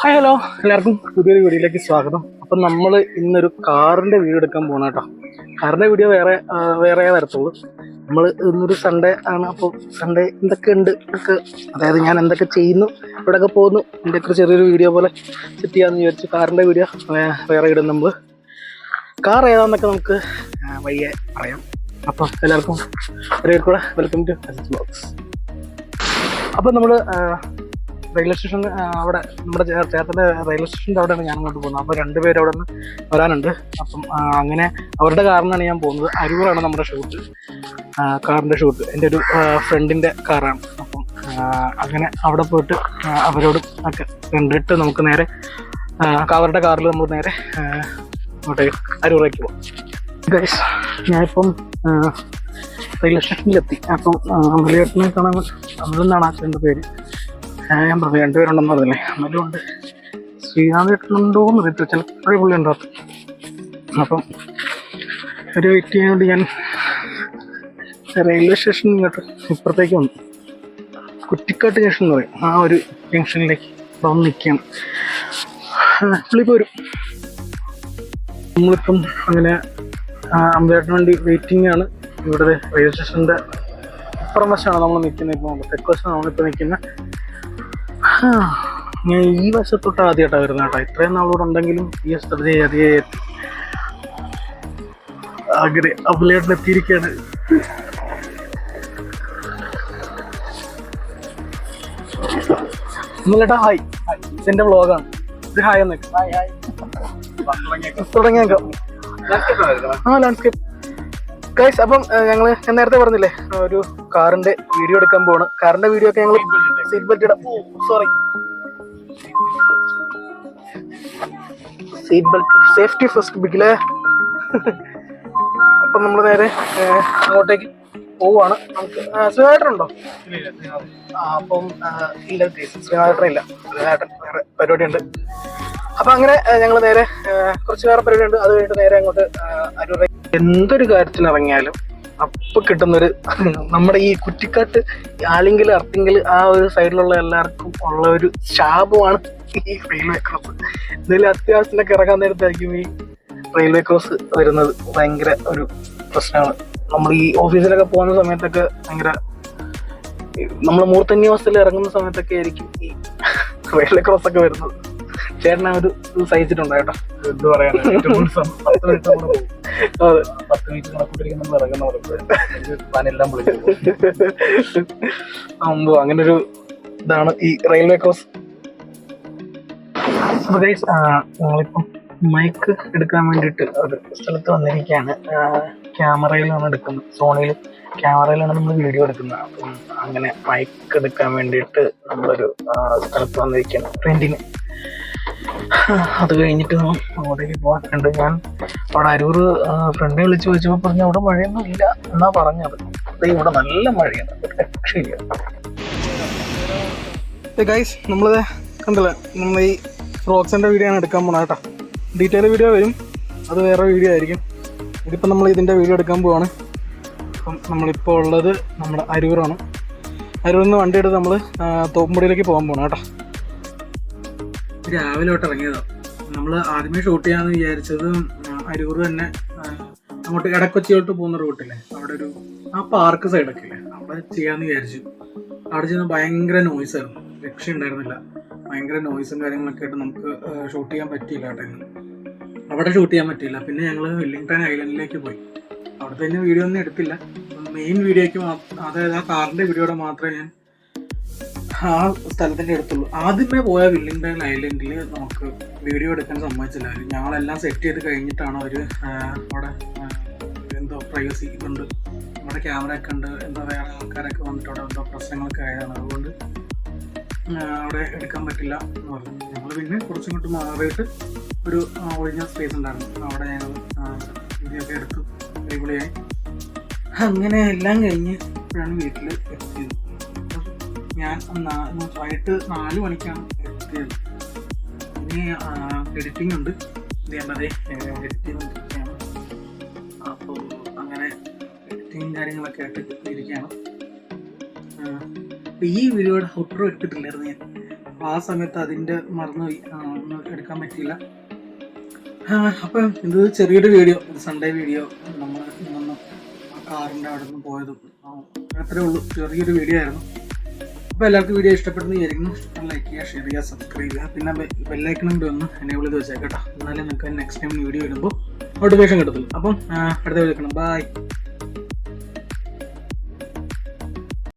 Hi hello, എല്ലാവർക്കും പുതിയൊരു വീഡിയോയിലേക്ക് സ്വാഗതം. അപ്പം നമ്മൾ ഇന്നൊരു കാറിൻ്റെ വീഡിയോ എടുക്കാൻ പോകണം കേട്ടോ. കാറിൻ്റെ വീഡിയോ വേറെ വരത്തുള്ളൂ. നമ്മൾ ഇന്നൊരു സൺഡേ ആണ്. അപ്പോൾ സൺഡേ എന്തൊക്കെ ഉണ്ട് ഒക്കെ, അതായത് ഞാൻ എന്തൊക്കെ ചെയ്യുന്നു, ഇവിടെയൊക്കെ പോകുന്നു, ഇതിൻ്റെയൊക്കെ ചെറിയൊരു വീഡിയോ പോലെ സെറ്റ് ചെയ്യാമെന്ന് വിചാരിച്ചു. കാറിൻ്റെ വീഡിയോ വേറെ ഇടും നമ്മൾ. കാർ ഏതാണെന്നൊക്കെ നമുക്ക് വഴിയെ പറയാം. അപ്പോൾ എല്ലാവർക്കും ഒരേ കൂടെ വെൽക്കം ടു അസിസ് വ്ലോഗ്സ്. അപ്പം നമ്മൾ റെയിൽവേ സ്റ്റേഷൻ അവിടെ നമ്മുടെ ചേർത്തല റെയിൽവേ സ്റ്റേഷൻ്റെ അവിടെയാണ് ഞാൻ അങ്ങോട്ട് പോകുന്നത്. അപ്പോൾ രണ്ടുപേരും അവിടെ നിന്ന് വരാനുണ്ട്. അപ്പം അങ്ങനെ അവരുടെ കാറിനാണ് ഞാൻ പോകുന്നത്. അരൂറാണ് നമ്മുടെ ഷൂട്ട്, കാറിൻ്റെ ഷൂട്ട്. എൻ്റെ ഒരു ഫ്രണ്ടിൻ്റെ കാറാണ്. അപ്പം അങ്ങനെ അവിടെ പോയിട്ട് അവരോട് ഒക്കെ കണ്ടിട്ട് നമുക്ക് നേരെ അവരുടെ കാറിൽ നമ്മൾ നേരെ അങ്ങോട്ടേക്ക് അരൂറേക്ക് പോകും. ഗൈസ്, ഞാനിപ്പം റെയിൽവേ സ്റ്റേഷനിലെത്തി. അപ്പം അമലേട്ടനെ കാണാൻ അമലെന്നാണ് അച്ഛൻ്റെ പേര്. ഞാൻ പറഞ്ഞു രണ്ടുപേരുണ്ടെന്ന് പറഞ്ഞില്ലേ, അമലും ഉണ്ട്, ശ്രീകാന്ത് ഏട്ടനുണ്ടോയെന്ന് അറിയത്തില്ല, ചിലപ്പോഴേ പുള്ളി ഉണ്ടാകും. അപ്പം ഒരു വെയിറ്റ് ചെയ്യാൻ വേണ്ടി ഞാൻ റെയിൽവേ സ്റ്റേഷൻ ഇങ്ങോട്ട് ഇപ്പുറത്തേക്ക് വന്നു. കുറ്റിക്കാട്ട് ജംഗ്ഷൻ എന്ന് പറയും, ആ ഒരു ജംഗ്ഷനിലേക്ക് വന്ന് നിൽക്കുകയാണ്. പുള്ളിപ്പോൾ വരും. നമ്മളിപ്പം അങ്ങനെ അമ്പലേട്ടന് വേണ്ടി വെയിറ്റിംഗ് ആണ്. ഇവിടുത്തെ റെയിൽവേ സ്റ്റേഷൻ്റെ ഇപ്പുറം വശമാണ് നമ്മൾ നിൽക്കുന്നത്. ഇപ്പോൾ തെക്ക് വശമാണ് നമ്മളിപ്പോൾ നിൽക്കുന്നത്. ഞാൻ ഈ വശത്തോട്ട് ആദ്യമായിട്ടാണ് വരുന്നത് കേട്ടോ. ഇത്രയും നാളോട് ഉണ്ടെങ്കിലും ഈ വശത്തോട്ട് അങ്ങനെ അമ്പലേട്ടൻ എത്തിയിരിക്കുകയാണ്. അമ്പലേട്ടാ ഹായ്. ഇതെൻ്റെ വ്ളോഗാണ്. ഇത് ഹായ് എന്നൊക്കെ തുടങ്ങിയേക്കാം. Landscape guys. അപ്പം ഞാൻ നേരത്തെ പറഞ്ഞില്ലേ, ഒരു കാറിന്റെ വീഡിയോ എടുക്കാൻ പോവാണ്. കാറിന്റെ വീഡിയോ ഒക്കെ ഞങ്ങൾ സീറ്റ് ബെൽറ്റ് ഇടാം. സീറ്റ് ബെൽറ്റ്, സേഫ്റ്റി ഫസ്റ്റ് ബിഗിലെ. അപ്പം നമ്മൾ നേരെ അങ്ങോട്ടേക്ക് പോവാണ്. നമുക്ക് ശ്രീനാഥേട്ടനുണ്ടോ? അപ്പം ഇല്ല, ശ്രീനാഥേട്ടനില്ല. ശ്രീനാഥേട്ടൻ വേറെ പരിപാടിയുണ്ട്. അപ്പം അങ്ങനെ ഞങ്ങൾ നേരെ കുറച്ച് വേറെ പരിപാടിയുണ്ട്. അത് കഴിഞ്ഞിട്ട് നേരെ അങ്ങോട്ട് അരൂർ. എന്തൊരു കാര്യത്തിന് ഇറങ്ങിയാലും അപ്പം കിട്ടുന്നൊരു നമ്മുടെ ഈ കുറ്റിക്കാട്ട് ആലിങ്കൽ അർത്തിങ്കൽ ആ ഒരു സൈഡിലുള്ള എല്ലാവർക്കും ഉള്ള ഒരു ശാപമാണ് ഈ റെയിൽവേ ക്രോസ്. എന്തെങ്കിലും അത്യാവശ്യത്തിനൊക്കെ ഇറങ്ങാൻ നേരത്തായിരിക്കും ഈ റെയിൽവേ ക്രോസ് വരുന്നത്. ഭയങ്കര ഒരു പ്രശ്നമാണ്. നമ്മൾ ഈ ഓഫീസിലൊക്കെ പോകുന്ന സമയത്തൊക്കെ ഭയങ്കര, നമ്മൾ മൂർധന്യാവസ്ഥയിൽ ഇറങ്ങുന്ന സമയത്തൊക്കെ ആയിരിക്കും ഈ റെയിൽവേ ക്രോസ് ഒക്കെ വരുന്നത്. ചേട്ടനെ ഒരു സഹിച്ചിട്ടുണ്ടോ ചേട്ടാ? എന്ത് പറയാനാ, 10 മിനിറ്റ് കണക്കൂട്ടിരിക്കുന്ന നമ്മൾ ഇറങ്ങുന്നവരെല്ലാം വിളിക്കുമ്പോൾ അങ്ങനൊരു ഇതാണ് ഈ റെയിൽവേ ക്രോസ്. അപ്പോൾ ഗൈസ്, ഞങ്ങളിപ്പം മൈക്ക് എടുക്കാൻ വേണ്ടിയിട്ട് ഒരു സ്ഥലത്ത് വന്നിരിക്കുകയാണ്. ക്യാമറയിലാണ് എടുക്കുന്നത്, സോണിയിൽ ക്യാമറയിലാണ് നമ്മൾ വീഡിയോ എടുക്കുന്നത്. അപ്പം അങ്ങനെ മൈക്ക് എടുക്കാൻ വേണ്ടിയിട്ട് നമ്മളൊരു സ്ഥലത്ത് വന്നിരിക്കുകയാണ് റെന്റിന്. അത് കഴിഞ്ഞിട്ട് അങ്ങോട്ടേക്ക് പോകാനുണ്ട്. ഞാൻ അവിടെ അരൂർ ഫ്രണ്ടിനെ വിളിച്ച് ചോദിച്ചപ്പോൾ പറഞ്ഞു അവിടെ മഴയൊന്നും ഇല്ല എന്നാ പറഞ്ഞത്. ഇവിടെ നല്ല മഴയാണ്, രക്ഷയില്ല. ഗൈസ്, നമ്മളത് കണ്ടില്ല, നമ്മൾ ഈ ഫ്രോക്സിൻ്റെ വീഡിയോ ആണ് എടുക്കാൻ പോകണം കേട്ടോ. ഡീറ്റെയിൽ വീഡിയോ വരും, അത് വേറെ വീഡിയോ ആയിരിക്കും. ഇതിപ്പോൾ നമ്മൾ ഇതിൻ്റെ വീഡിയോ എടുക്കാൻ പോവാണ്. അപ്പം നമ്മളിപ്പോൾ ഉള്ളത് നമ്മുടെ അരൂറാണ്. അരൂരിൽ നിന്ന് വണ്ടി എടുത്ത് നമ്മൾ തോപ്പുംപടിയിലേക്ക് പോകാൻ പോകണം കേട്ടോ. രാവിലെ തൊട്ട് ഇറങ്ങിയതാണ്. നമ്മൾ ആദ്യമേ ഷൂട്ട് ചെയ്യാമെന്ന് വിചാരിച്ചത് അരൂർ തന്നെ അങ്ങോട്ട് ഇടക്കൊച്ചിയോട്ട് പോകുന്ന റൂട്ടില്ലേ, അവിടെ ഒരു ആ പാർക്ക് സൈഡൊക്കെ ഇല്ലേ, അവിടെ ചെയ്യാമെന്ന് വിചാരിച്ചു. അവിടെ ചെന്ന് ഭയങ്കര നോയ്സായിരുന്നു, രക്ഷയുണ്ടായിരുന്നില്ല. ഭയങ്കര നോയ്സും കാര്യങ്ങളൊക്കെ ആയിട്ട് നമുക്ക് ഷൂട്ട് ചെയ്യാൻ പറ്റിയില്ല കേട്ടോ. അവിടെ ഷൂട്ട് ചെയ്യാൻ പറ്റിയില്ല. പിന്നെ ഞങ്ങൾ വെല്ലിംഗ്ടൺ ഐലൻഡിലേക്ക് പോയി. അവിടുത്തെ തന്നെ വീഡിയോ ഒന്നും എടുത്തില്ല. മെയിൻ വീഡിയോയ്ക്ക് അതായത് ആ കാറിൻ്റെ വീഡിയോയുടെ മാത്രമേ ഞാൻ ആ സ്ഥലത്തിൻ്റെ അടുത്തുള്ളൂ. ആദ്യമേ പോയ വെല്ലിംഗ്ടൺ ഐലൻഡിൽ നമുക്ക് വീഡിയോ എടുക്കാൻ സമ്മതിച്ചില്ല. ഞങ്ങളെല്ലാം സെറ്റ് ചെയ്ത് കഴിഞ്ഞിട്ടാണ് അവർ അവിടെ എന്തോ പ്രൈവസി ഇതുണ്ട്, നമ്മുടെ ക്യാമറ ഒക്കെ ഉണ്ട്, എന്തോ വേറെ ആൾക്കാരൊക്കെ വന്നിട്ട് അവിടെ എന്തോ പ്രശ്നങ്ങളൊക്കെ ആയതാണ്, അതുകൊണ്ട് അവിടെ എടുക്കാൻ പറ്റില്ല എന്ന് പറഞ്ഞു. ഞങ്ങൾ പിന്നെ കുറച്ചിങ്ങോട്ട് മാറിയിട്ട് ഒരു ഒഴിഞ്ഞ സ്പേസ് ഉണ്ടായിരുന്നു, അവിടെ ഞങ്ങൾ വീഡിയോ ഒക്കെ എടുത്തു, അടിപൊളിയായി. അങ്ങനെ എല്ലാം കഴിഞ്ഞ് ഇപ്പോഴാണ് വീട്ടിൽ എത്തിയത്. ഞാൻ വൈകിട്ട് 4 മണിക്കാണ് എത്തിയത്. ഇനി എഡിറ്റിംഗ് ഉണ്ട്, എഡിറ്റിംഗ് ഇരിക്കുകയാണ്. അപ്പോൾ അങ്ങനെ എഡിറ്റിംഗ് കാര്യങ്ങളൊക്കെ ആയിട്ട് ഇരിക്കുകയാണ്. അപ്പോൾ ഈ വീഡിയോയുടെ ഔട്ട്രോ എടുത്തിട്ടില്ലായിരുന്നു ഞാൻ. അപ്പോൾ ആ സമയത്ത് അതിൻ്റെ മറന്നുപോയി, ഒന്നും എടുക്കാൻ പറ്റിയില്ല. അപ്പം ഇത് ചെറിയൊരു വീഡിയോ, ഒരു സൺഡേ വീഡിയോ, നമ്മൾ ഇന്നൊന്ന് കാറിൻ്റെ അവിടെ നിന്ന് പോയതും അത്രേ ഉള്ളൂ. ചെറിയൊരു വീഡിയോ ആയിരുന്നു. അപ്പോൾ എല്ലാവർക്കും വീഡിയോ ഇഷ്ടപ്പെടുന്ന വിചാരിക്കുന്നു. ലൈക്ക് ചെയ്യുക, ഷെയർ ചെയ്യുക, സബ്സ്ക്രൈബ് ചെയ്യുക, പിന്നെ ബെല്ലൈക്കണും കൂടി ഒന്ന് എനേബിൾ ചെയ്ത് വെച്ചേക്കാം കേട്ടോ. എന്നാലേ നിങ്ങൾക്ക് നെക്സ്റ്റ് ടൈം വീഡിയോ ഇടുമ്പോൾ നോട്ടിഫിക്കേഷൻ കിട്ടത്തുള്ളൂ. അപ്പം അടുത്ത വീഡിയോ കാണാം. ബൈ.